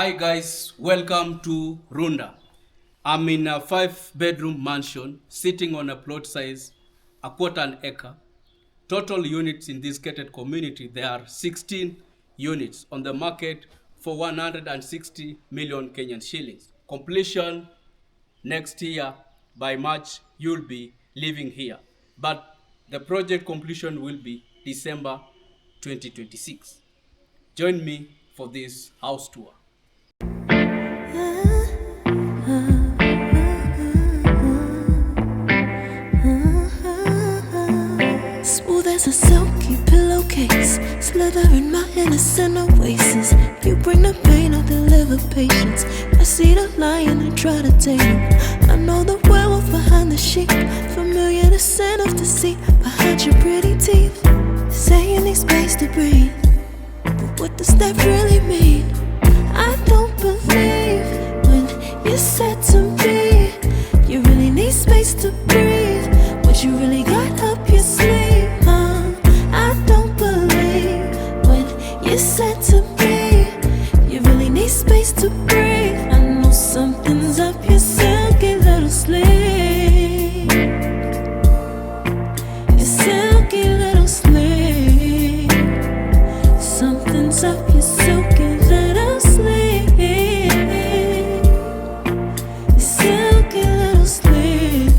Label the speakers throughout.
Speaker 1: Hi guys, welcome to Runda. I'm in a 5-bedroom mansion sitting on a plot size a quarter an acre. Total units in this gated community, there are 16 units on the market for 160 million Kenyan shillings. Completion next year. By March, you'll be living here. But the project completion will be December 2026. Join me for this house tour.
Speaker 2: Smooth as a silky pillowcase, slither in my innocent oasis. You bring the pain, I deliver patience. I see the lion and try to tame him. I know the werewolf behind the sheep, familiar the scent of deceit behind your pretty teeth. Say you need space to breathe, but what does that really mean? I don't believe when you said to me you really need space to breathe. What you really got up your sleeve, huh? I don't believe when you said to me you really need space to breathe. I know something's up your silky little sleeve, your silky little sleeve. Something's up your silky little sleeve, your silky little sleeve.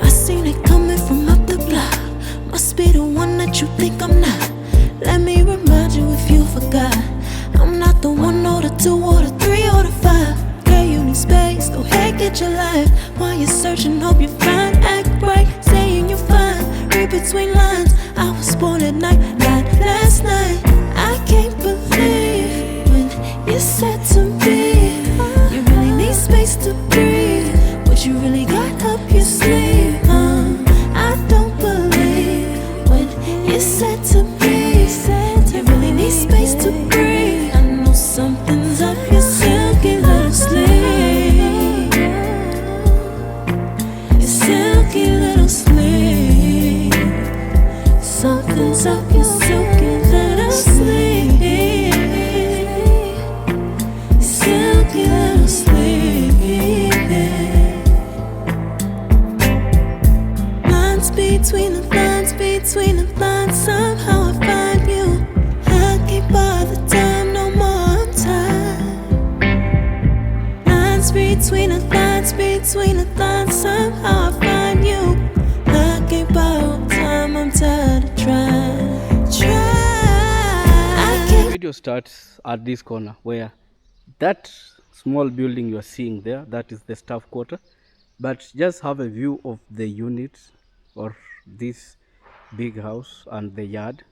Speaker 2: I seen it coming from up the block. Must be the one that you think I'm not. Let me remind you if you forgot, I'm not the 1 or the 2 or the 3 or the 5. Yeah, you need space, go ahead, get your life. While you're searching, hope you find. Act right, saying you're fine. Read between lines, I was born at night, not last night. I can't believe when you said to me you really need space to breathe. What you really got up your sleeve, huh? I don't believe when you said to me you really need space to breathe. I know something's up your silky little sleeve, your silky little sleeve. Something's up your silky little sleeve, silky little sleeve. Lines between the lines, between the lines, somehow I find you. I can't bother time no more time. Lines between the lines, between the lines, somehow I find you. I can't borrow time, I'm tired of trying.
Speaker 1: The video starts at this corner where that small building you are seeing there, that is the staff quarter. But just have a view of the unit or this big house and the yard,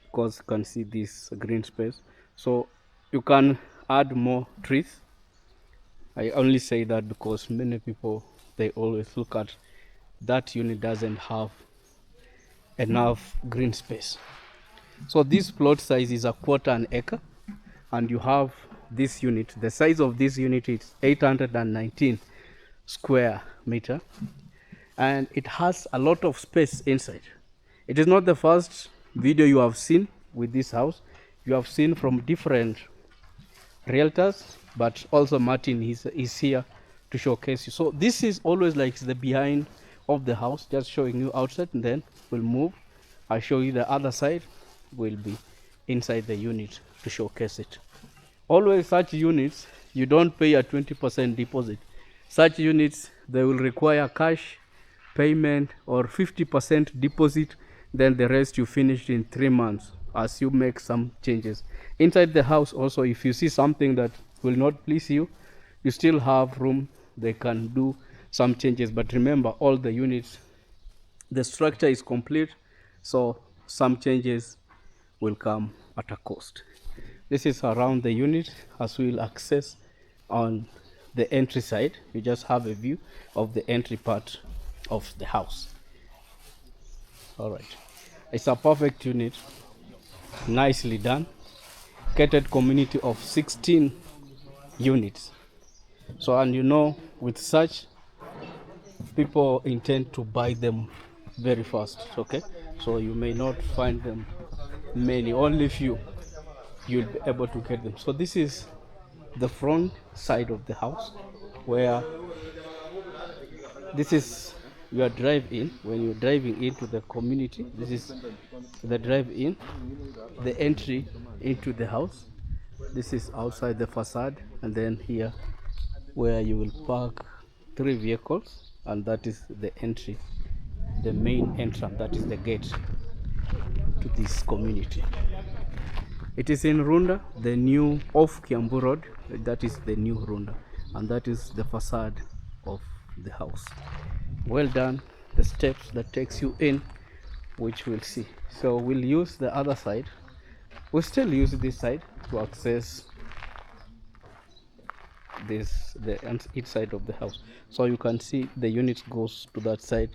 Speaker 1: because you can see this green space. So you can add more trees. I only say that because many people, they always look at that unit doesn't have enough green space. So this plot size is a quarter an acre, and you have this unit. The size of this unit is 819 square meter, and it has a lot of space inside. It is not the first video you have seen with this house. You have seen from different realtors, but also Martin is here to showcase you. So this is always like the behind of the house, just showing you outside, and then we'll move. I'll show you the other side, will be inside the unit to showcase it. Always such units, you don't pay a 20% deposit. Such units, they will require cash payment or 50% deposit, then the rest you finish in 3 months as you make some changes. Inside the house also, if you see something that will not please you, you still have room, they can do some changes. But remember, all the units, the structure is complete, so some changes will come at a cost. This is around the unit as we'll access on the entry side. You just have a view of the entry part of the house. All right, it's a perfect unit, nicely done. Gated community of 16 units. So, and you know, with such, people intend to buy them very fast. Okay, so you may not find them many, only few. you'll be able to get them. So this is the front side of the house, where this is your drive-in. When you're driving into the community, this is the drive-in, the entry into the house. This is outside the facade, and then here where you will park 3 vehicles, and that is the entry, the main entrance, that is the gate to this community. It is in Runda, the new off Kiambu Road. That is the new Runda, and that is the facade of the house. Well done. The steps that takes you in, which we'll see. So we'll use the other side. We'll still use this side to access the inside of the house. So you can see the unit goes to that side.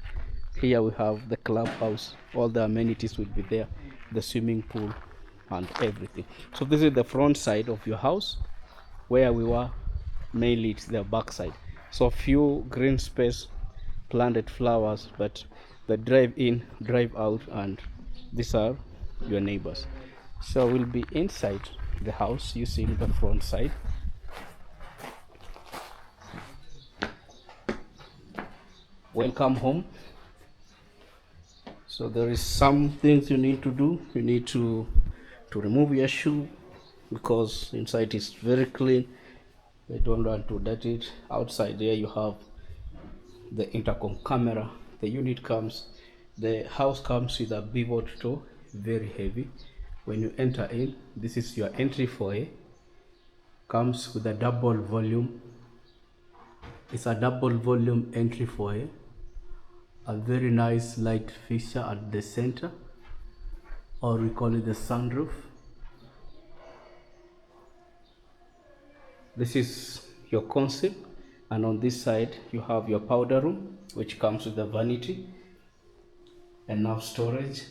Speaker 1: Here we have the clubhouse. All the amenities will be there, the swimming pool and everything. So this is the front side of your house, where we were. Mainly it's the back side. So few green space, planted flowers, but the drive in, drive out, and these are your neighbors. So we'll be inside the house using the front side. Welcome home. So there is some things you need to do. You need to remove your shoe, because inside is very clean. They don't want to dirty it. Outside there you have the intercom camera. The unit comes, the house comes with a pivot door, very heavy. When you enter in, this is your entry foyer. Comes with a double volume. It's a double volume entry foyer. A very nice light fixture at the center, or we call it the sunroof. This is your concept, and on this side you have your powder room, which comes with a vanity, enough storage.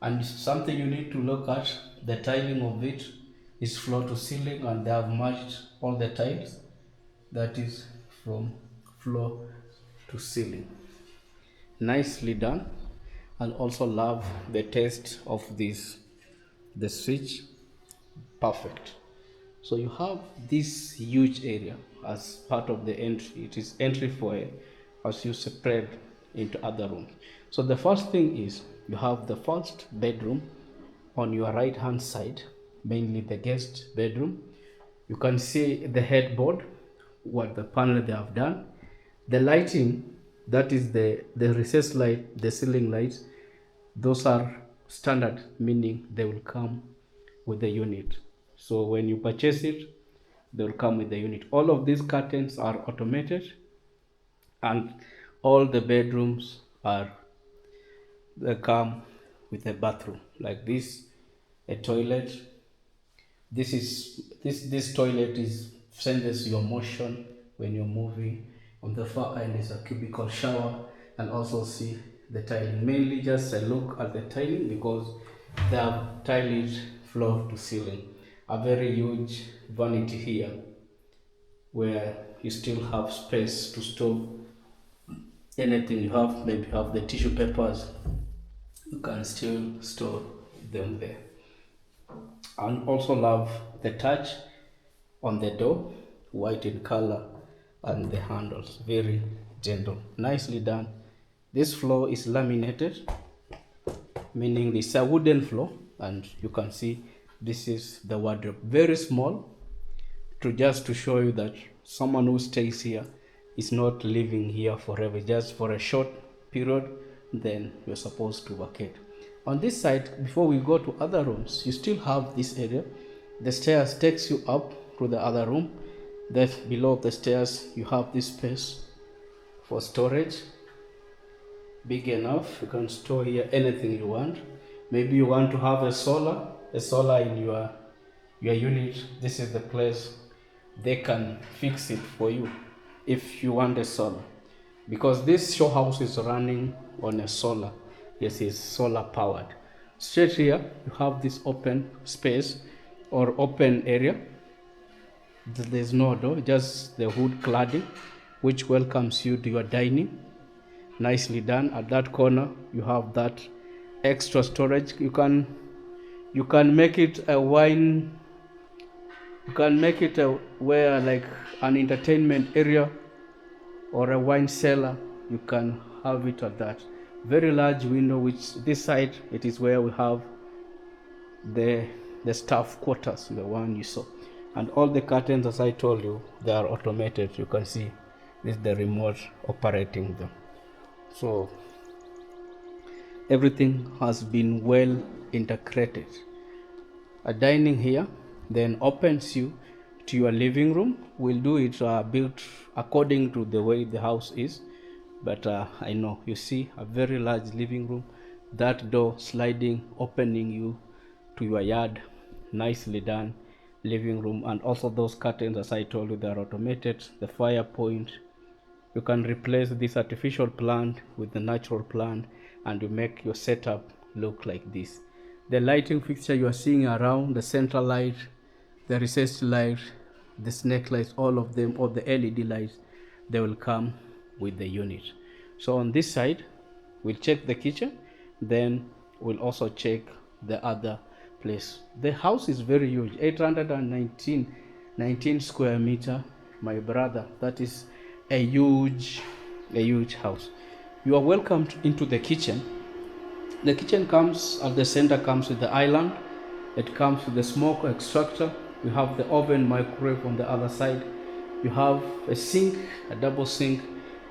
Speaker 1: And something you need to look at, the tiling of it is floor to ceiling, and they have matched all the tiles, that is from floor to ceiling. Nicely done. And also love the taste of this, the switch, perfect. So you have this huge area as part of the entry. It is entry foyer as you spread into other rooms. So the first thing is you have the first bedroom on your right hand side, mainly the guest bedroom. You can see the headboard, what the panel they have done. The lighting, that is the recessed light, the ceiling lights, those are standard, meaning they will come with the unit. So when you purchase it, they will come with the unit. All of these curtains are automated, and all the bedrooms they come with a bathroom like this, a toilet. This toilet is senses your motion when you're moving. On the far end is a cubicle shower, and also see the tiling. Mainly just a look at the tiling, because they have tiled floor to ceiling. A very huge vanity here, where you still have space to store anything you have. Maybe you have the tissue papers, you can still store them there. And also love the touch on the door, white in color, and the handles, very gentle, nicely done. This floor is laminated, meaning it's a wooden floor, and you can see this is the wardrobe, very small, to show you that someone who stays here is not living here forever, just for a short period, then you're supposed to vacate. On this side, before we go to other rooms, you still have this area. The stairs takes you up to the other room. Then below the stairs you have this space for storage, big enough. You can store here anything you want. Maybe you want to have a solar in your unit. This is the place they can fix it for you if you want a solar, because this show house is running on a solar. Yes, it's solar powered. Straight here you have this open space or open area. There's no door, just the wood cladding, which welcomes you to your dining. Nicely done. At that corner you have that extra storage. You You can make it a wine, you can make it a where like an entertainment area or a wine cellar. You can have it at that. Very large window, which this side it is where we have the staff quarters, the one you saw. And all the curtains, as I told you, they are automated. You can see this is the remote operating them. So everything has been well integrated. A dining here then opens you to your living room. We'll do it built according to the way the house is, but I know you see a very large living room, that door sliding, opening you to your yard. Nicely done living room. And also those curtains, as I told you, they are automated. The fire point, you can replace this artificial plant with the natural plant, and you make your setup look like this. The lighting fixture you are seeing around, the central light, the recessed light, the snake lights, all of them, or the LED lights, they will come with the unit. So on this side, we'll check the kitchen, then we'll also check the other place. The house is very huge, 819 square meter, my brother. That is a huge house. You are welcomed into the kitchen. The kitchen comes at the center, comes with the island. It comes with the smoke extractor. You have the oven, microwave on the other side. You have a sink, a double sink,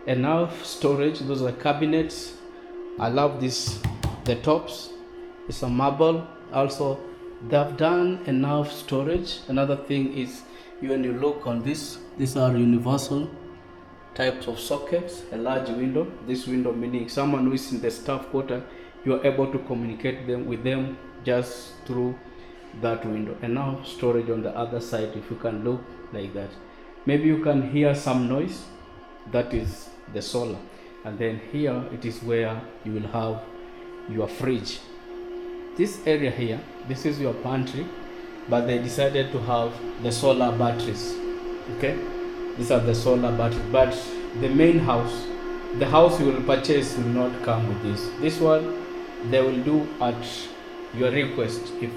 Speaker 1: enough storage. Those are cabinets. I love this. The tops, it's a marble. Also, they have done enough storage. Another thing is, when you look on this, these are universal types of sockets. A large window. This window meaning someone who is in the staff quarter, you are able to communicate with them just through that window. And now storage on the other side, if you can look like that. Maybe you can hear some noise. That is the solar. And then here it is where you will have your fridge. This area here, this is your pantry, but they decided to have the solar batteries. Okay, these are the solar batteries. But the main house, the house you will purchase, will not come with this. This one they will do at your request, if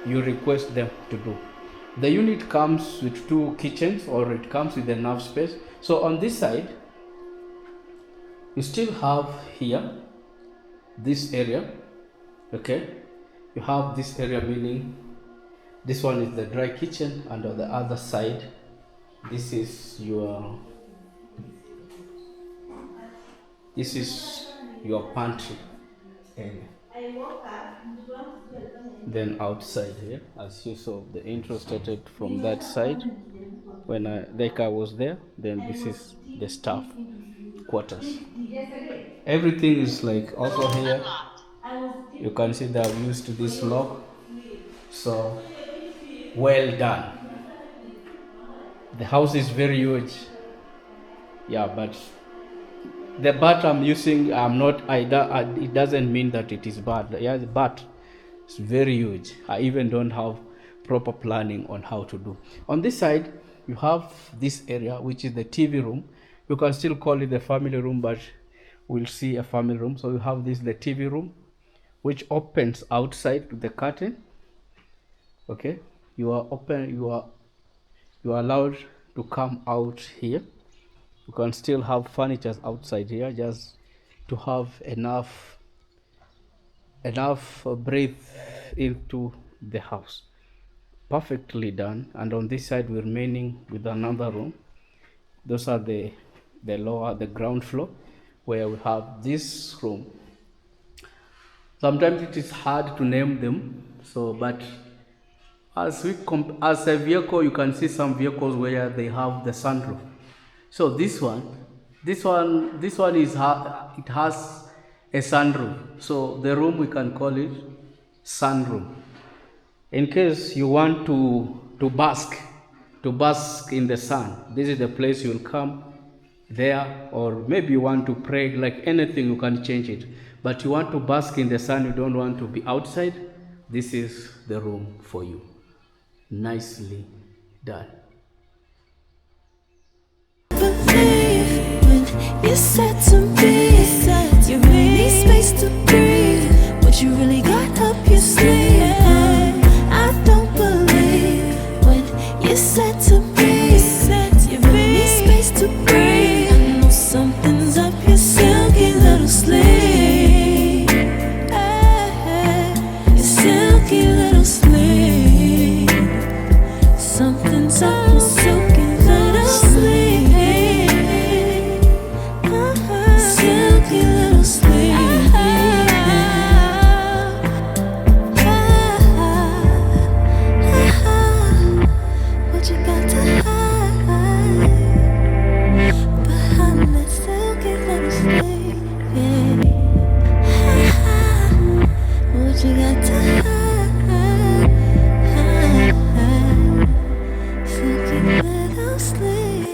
Speaker 1: you request them to do. The unit comes with 2 kitchens, or it comes with enough space. So on this side, you still have here this area. Okay, you have this area, meaning this one is the dry kitchen, and on the other side, this is your pantry area. Then outside here, as you saw, the intro started from that side when I was there. Then this is the staff quarters. Everything is like also here. You can see they have used this lock. So well done. The house is very huge. Yeah, but the bat I'm using, it doesn't mean that it is bad. Yeah, but it's very huge. I even don't have proper planning on how to do. On this side, you have this area, which is the TV room. You can still call it the family room, but we'll see a family room. So you have this, the TV room, which opens outside to the curtain. Okay, you are allowed to come out here. You can still have furniture outside here, just to have enough breath into the house. Perfectly done. And on this side, we're remaining with another room. Those are the ground floor, where we have this room. Sometimes it is hard to name them. So, but as a vehicle, you can see some vehicles where they have the sunroof. So this one is it has a sunroom. So the room, we can call it sunroom. In case you want to bask in the sun, this is the place you will come there. Or maybe you want to pray, like anything, you can change it. But you want to bask in the sun, you don't want to be outside, this is the room for you. Nicely done.
Speaker 2: You said to me, you really need space to breathe. What you really got up your sleeve? You're set to be, you really need space to breathe. I know something's up your silky little sleeve. Your silky little sleeve. Something's up your silky little sleeve. Silky little sleeve. What you got to hide behind that silky little sleeve? What you got to hide? Silky little sleeve.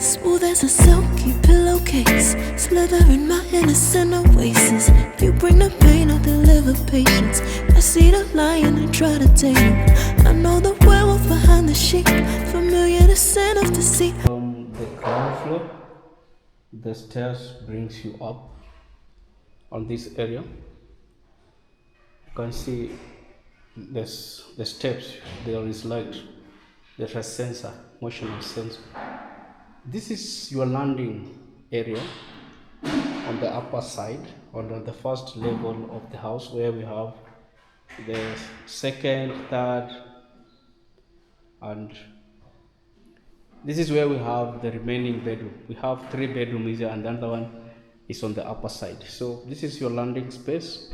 Speaker 2: Smooth as a silky pillowcase, slither in my innocent oasis. You bring the pain, I'll deliver patience. I see the lion and try to tame him. I know the werewolf behind the sheep, familiar the scent of deceit.
Speaker 1: From the ground floor, the stairs brings you up on this area. You can see this the steps. There is light. There's a sensor, motion sensor. This is your landing area on the upper side, on the first level of the house, where we have the second, third, and this is where we have the remaining bedroom. We have 3 bedrooms here, and the other one is on the upper side. So this is your landing space.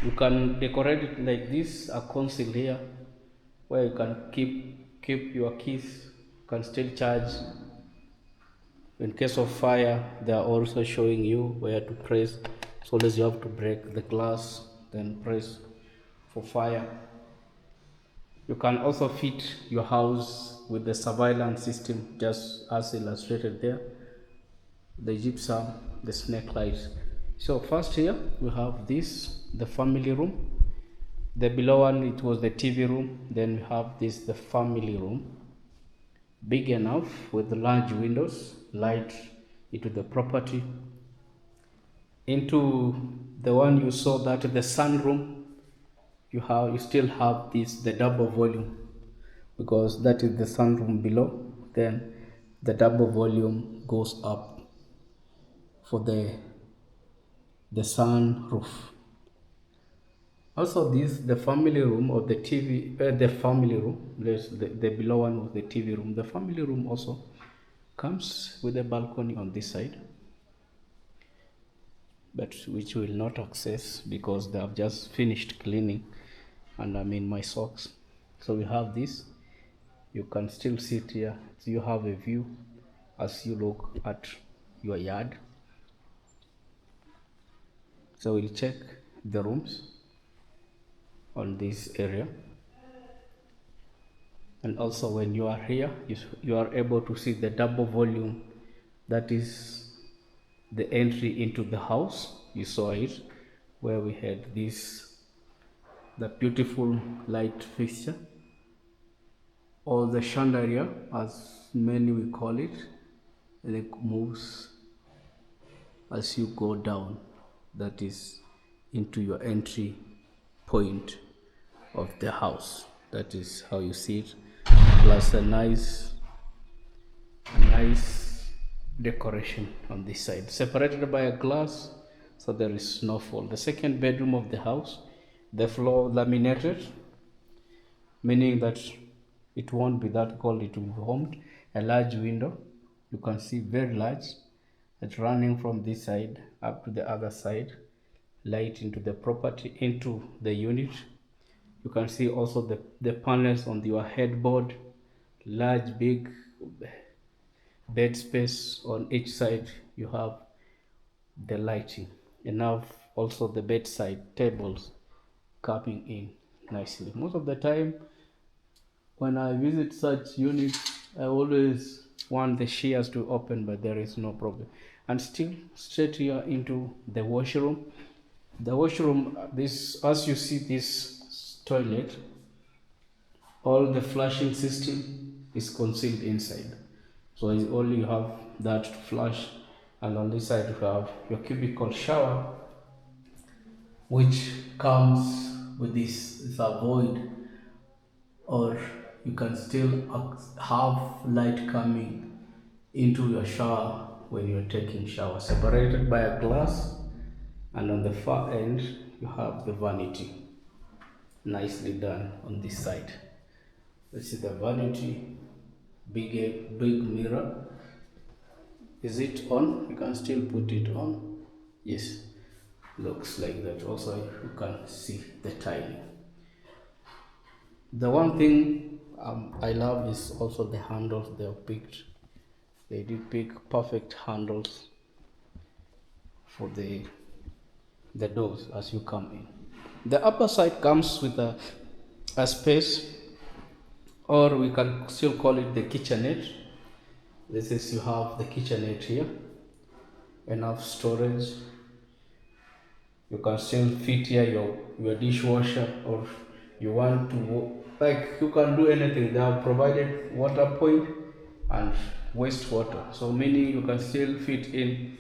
Speaker 1: You can decorate it like this, a console here, where you can keep your keys. You can still charge. In case of fire, they are also showing you where to press. So as you have to break the glass, then press for fire. You can also fit your house with the surveillance system, just as illustrated there. The gypsum, the snake lights. So first here we have this, the family room. The below one, it was the TV room. Then we have this, the family room. Big enough with large windows, light into the property. Into the one you saw, that the sunroom, you still have this, the double volume, because that is the sunroom below. Then the double volume goes up for the sun roof. Also this, the family room or the TV, the family room, the below one was the TV room. The family room also comes with a balcony on this side, but which will not access because they have just finished cleaning and I'm in my socks. So we have this, you can still sit here. So you have a view as you look at your yard. So we'll check the rooms on this area, and also when you are here, you are able to see the double volume, that is the entry into the house. You saw it where we had this, the beautiful light fixture, or the chandelier as many we call it. It moves as you go down, that is into your entry point of the house. That is how you see it, plus a nice decoration on this side, separated by a glass, so there is no fall. The second bedroom of the house, the floor laminated, meaning that it won't be that cold, it will be warmed. A large window, you can see very large, it's running from this side up to the other side, light into the property, into the unit. You can see also the panels on your headboard, large big bed space on each side. You have the lighting enough, also the bedside tables coming in nicely. Most of the time when I visit such units, I always want the shears to open, but there is no problem. And still straight here into the washroom. The washroom, this, as you see this toilet, all the flushing system is concealed inside. So it's only you have that to flush, and on this side you have your cubicle shower, which comes with this a void, or you can still have light coming into your shower when you're taking shower, separated by a glass, and on the far end you have the vanity, nicely done on this side. This is the vanity, big mirror. Is it on? You can still put it on. Yes, looks like that. Also, you can see the tiling. The one thing I love is also the handles they have picked. They did pick perfect handles for the doors as you come in. The upper side comes with a space, or we can still call it the kitchenette. This is, you have the kitchenette here, enough storage. You can still fit here your dishwasher, or you want to, like, you can do anything. They have provided water point and wastewater, so meaning you can still fit in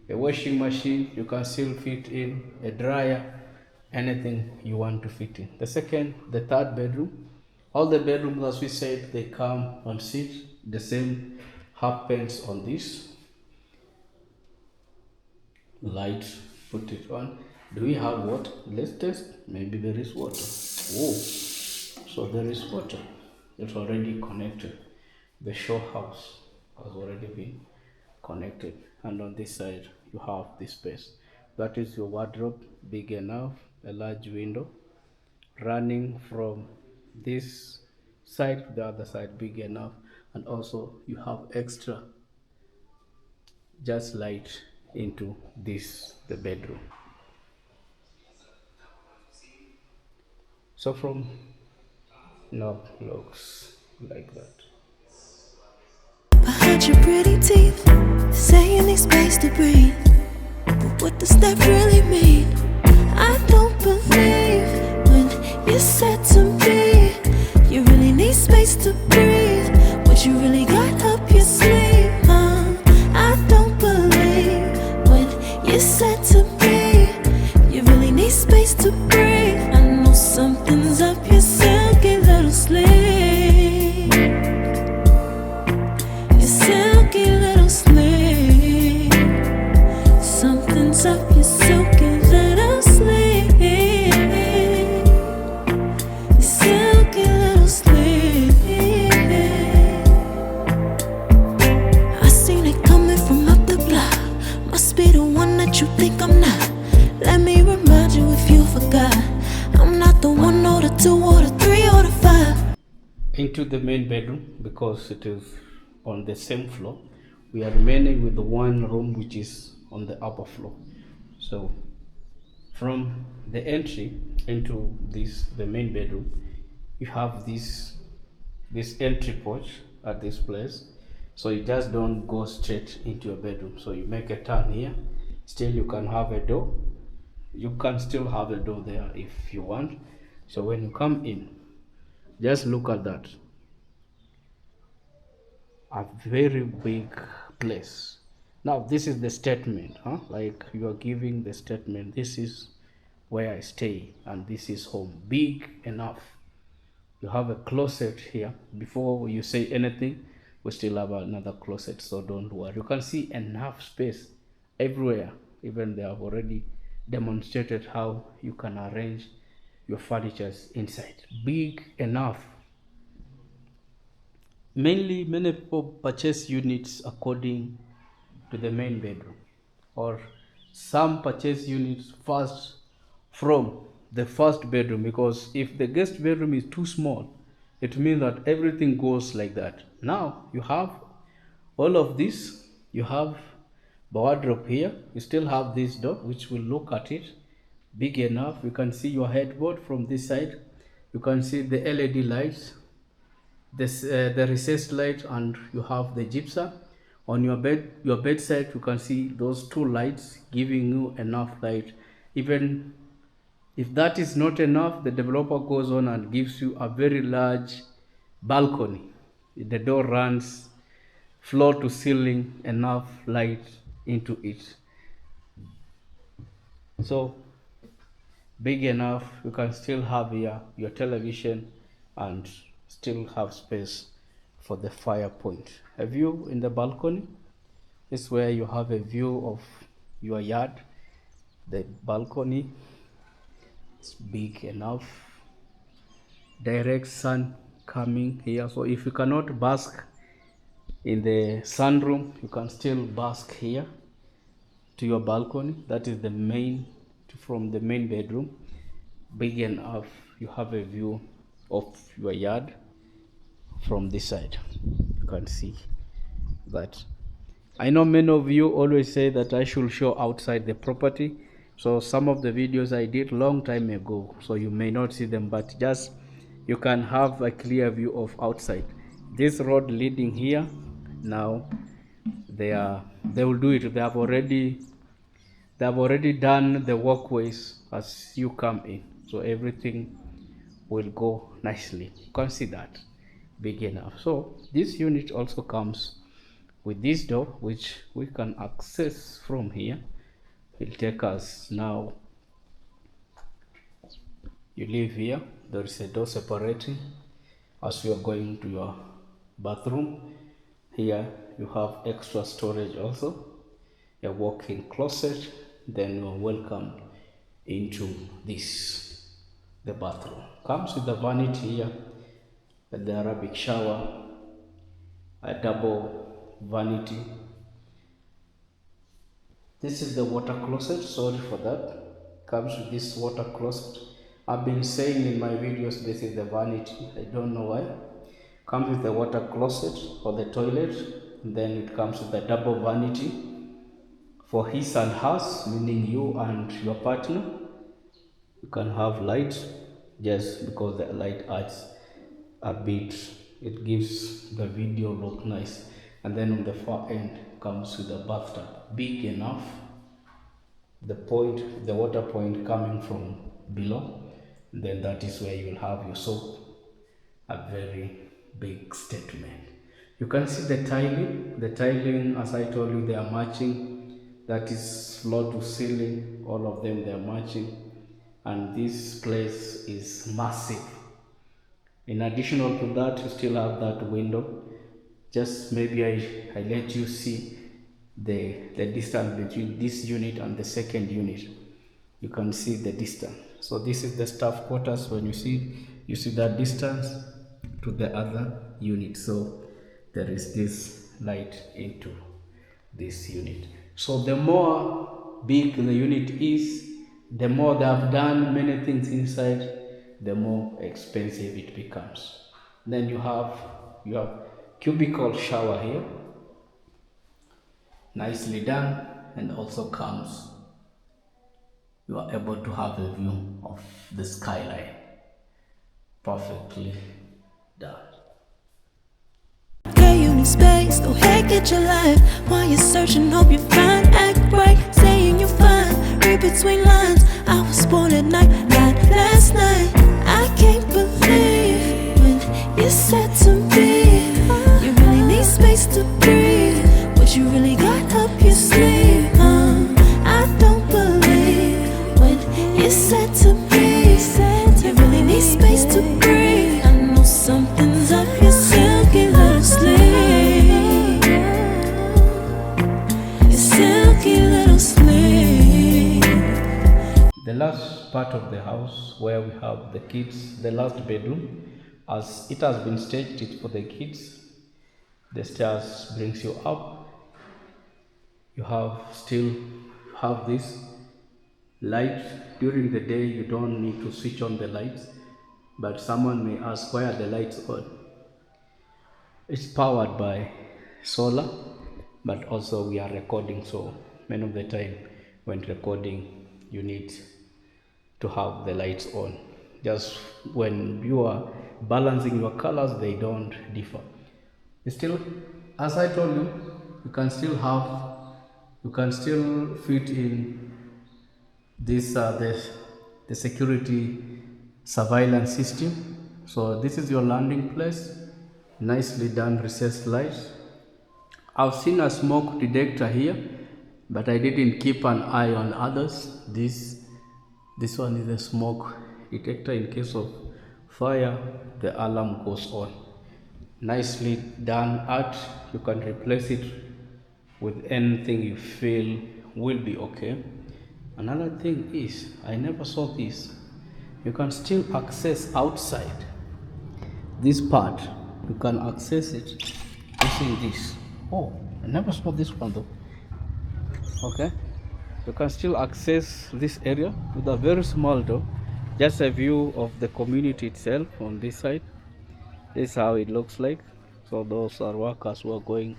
Speaker 1: a washing machine, you can still fit in a dryer, anything you want to fit in. The third bedroom, all the bedrooms, as we said, they come on suite. The same happens on this light. Put it on. Do we have water? Let's test. Maybe there is water. Oh, so there is water. It's already connected. The show house has already been connected, and on this side you have this space. That is your wardrobe, big enough, a large window running from this side to the other side, big enough, and also you have extra just light into this the bedroom. So from now looks like that.
Speaker 2: Behind your pretty teeth, say you need space to breathe. But what does that really mean? I don't believe when you said to me you really need space to breathe. What you really got up your sleeve, huh? I don't believe when you said to me you really need space to breathe. I know something's up your silky little sleeve. Your silky little sleeve. Something's up your silky little sleeve. Your silky little sleeve. I seen it coming from up the block. Must be the one that you think I'm not. Let me remind you if you forgot. I'm not the one or the two or the three or the five.
Speaker 1: Into the main bedroom, because it is on the same floor, we are remaining with the one room which is on the upper floor. So from the entry into the main bedroom, you have this entry porch at this place. So you just don't go straight into your bedroom, so you make a turn here. Still you can have a door, you can still have a door there if you want. So when you come in, just look at that, a very big place. Now this is the statement, huh? Like you are giving the statement, this is where I stay and this is home. Big enough. You have a closet here. Before you say anything, we still have another closet, so don't worry. You can see enough space everywhere. Even they have already demonstrated how you can arrange your furniture inside. Big enough. Many people purchase units according to the main bedroom, or some purchase units first from the first bedroom, because if the guest bedroom is too small, it means that everything goes like that. Now you have all of this. You have the wardrobe here. You still have this door, which will look at it, big enough. You can see your headboard from this side. You can see the LED lights, the recessed light, and you have the gypsum on your bedside. You can see those two lights giving you enough light. Even If that is not enough, the developer goes on and gives you a very large balcony. The door runs floor to ceiling, enough light into it. So big enough, you can still have here your television and still have space for the fire point. A view in the balcony is where you have a view of your yard. The balcony is big enough, direct sun coming here. So if you cannot bask in the sunroom, you can still bask here to your balcony. That is the main, from the main bedroom. Big enough, you have a view of your yard from this side. You can see that. I know many of you always say that I should show outside the property. So some of the videos I did long time ago, so you may not see them, but just you can have a clear view of outside. This road leading here, now they will do it. They have already done the walkways as you come in. So everything will go nicely. You can see that big enough. So this unit also comes with this door, which we can access from here. Will take us now. You leave here, there is a door separating as you are going to your bathroom. Here you have extra storage also, a walk-in closet. Then you are welcome into this, the bathroom. Comes with the vanity here, the Arabic shower, a double vanity. This is the water closet, sorry for that. Comes with this water closet. I've been saying in my videos this is the vanity, I don't know why. Comes with the water closet or the toilet. Then it comes with a double vanity for his and hers, meaning you and your partner. You can have light just because the light adds a bit, it gives the video look nice. And then on the far end comes with a bathtub, big enough, the water point coming from below. Then that is where you will have your soap. A very big statement. You can see the tiling as I told you, they are matching. That is floor to ceiling, all of them, they are matching. And this place is massive. In additional to that, you still have that window. Just maybe I let you see the distance between this unit and the second unit. You can see the distance. So this is the staff quarters. When you see that distance to the other unit. So there is this light into this unit. So the more big the unit is, the more they have done many things inside, the more expensive it becomes. Then you have cubicle shower here, nicely done, and also comes, you are able to have a view of the skyline, perfectly done.
Speaker 2: Okay, you need space, go ahead, get your life. While you're searching, hope you find, act right, saying you're fine. Read between lines, I was born at night, not last night. I can't believe when you said to me, you really need space to breathe. What you really got up your sleeve, I don't believe when you said to me, you really need space to breathe. I know something's up your silky little sleeve, your silky little sleeve.
Speaker 1: The last part of the house where we have the kids, the last bedroom, as it has been staged it for the kids. The stairs brings you up. You still have this light. During the day you don't need to switch on the lights, but someone may ask, why are the lights on? It's powered by solar, but also we are recording, so many of the time when recording you need to have the lights on. Just when you are balancing your colors, they don't differ. Still, as I told you, you can still fit in this the security surveillance system. So this is your landing place. Nicely done recessed lights. I've seen a smoke detector here, but I didn't keep an eye on others. This one is a smoke detector. In case of fire, the alarm goes on. Nicely done art. You can replace it with anything you feel will be okay. Another thing is, I never saw this. You can still access outside this part. You can access it using this. Oh, I never saw this one though. Okay, you can still access this area with a very small door. Just a view of the community itself on this side. This is how it looks like. So those are workers who are going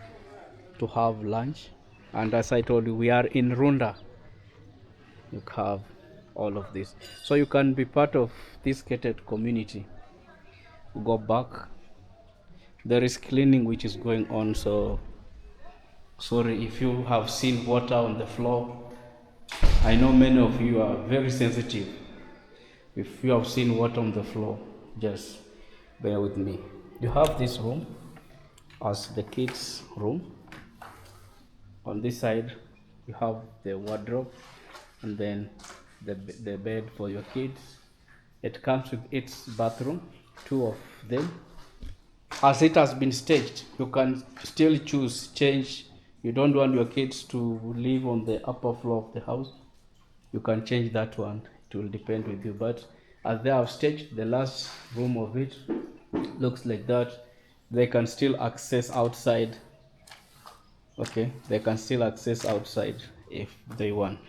Speaker 1: to have lunch, and as I told you, we are in Runda. You have all of this, so you can be part of this gated community. Go back, there is cleaning which is going on, so sorry if you have seen water on the floor. I know many of you are very sensitive. If you have seen water on the floor, just bear with me. You have this room as the kids room. On this side you have the wardrobe, and then the bed for your kids. It comes with its bathroom, 2 of them. As it has been staged, you can still choose change. You don't want your kids to live on the upper floor of the house, you can change that one. It will depend with you, but as they have staged, the last room of it looks like that. They can still access outside. Okay, they can still access outside if they want,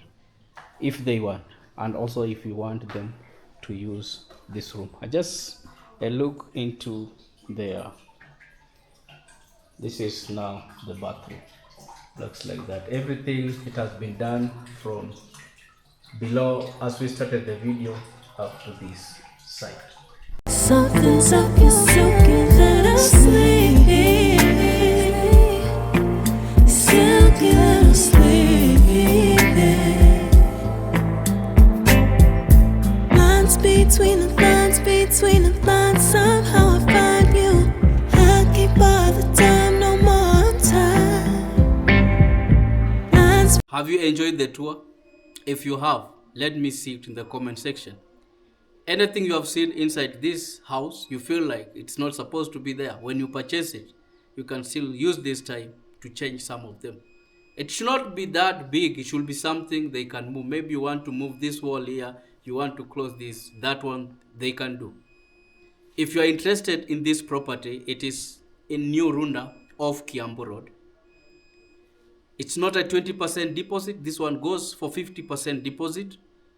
Speaker 1: and also if you want them to use this room. I just a look into there. This is now the bathroom. Looks like that. Everything, it has been done from below as we started the video up to this side.
Speaker 2: Something's up, you're soaking little sleep. Silky little sleep. Lines between the lines, between the lines. Somehow I find you. I can't bother time no more time. Lines.
Speaker 1: Have you enjoyed the tour? If you have, let me see it in the comment section. Anything you have seen inside this house, you feel like it's not supposed to be there. When you purchase it, you can still use this time to change some of them. It should not be that big. It should be something they can move. Maybe you want to move this wall here, you want to close this, that one they can do. If you are interested in this property, it is in New Runda off Kiambu Road. It's not a 20% deposit. This one goes for 50% deposit,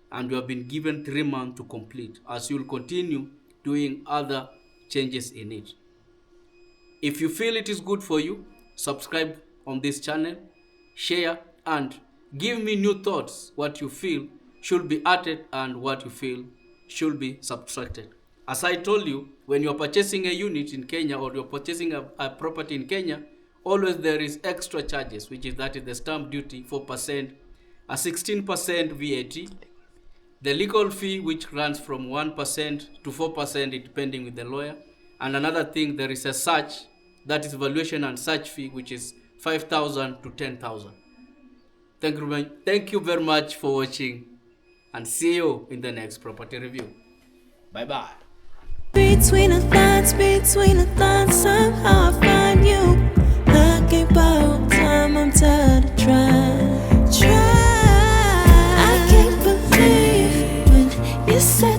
Speaker 1: and you have been given 3 months to complete, as you will continue doing other changes in it. If you feel it is good for you, subscribe on this channel, share, and give me new thoughts, what you feel should be added and what you feel should be subtracted. As I told you, when you're purchasing a unit in Kenya, or you're purchasing a property in Kenya, always there is extra charges, which is that is the stamp duty, 4%, a 16% VAT, the legal fee, which runs from 1% to 4% depending with the lawyer, and another thing, there is a search, that is valuation and search fee, which is 5,000 to 10,000. Thank you very much for watching, and see you in the next property review. Bye bye.
Speaker 2: Between the lines, somehow I find you. I can't borrow time, I'm tired of trying. I can't believe when you say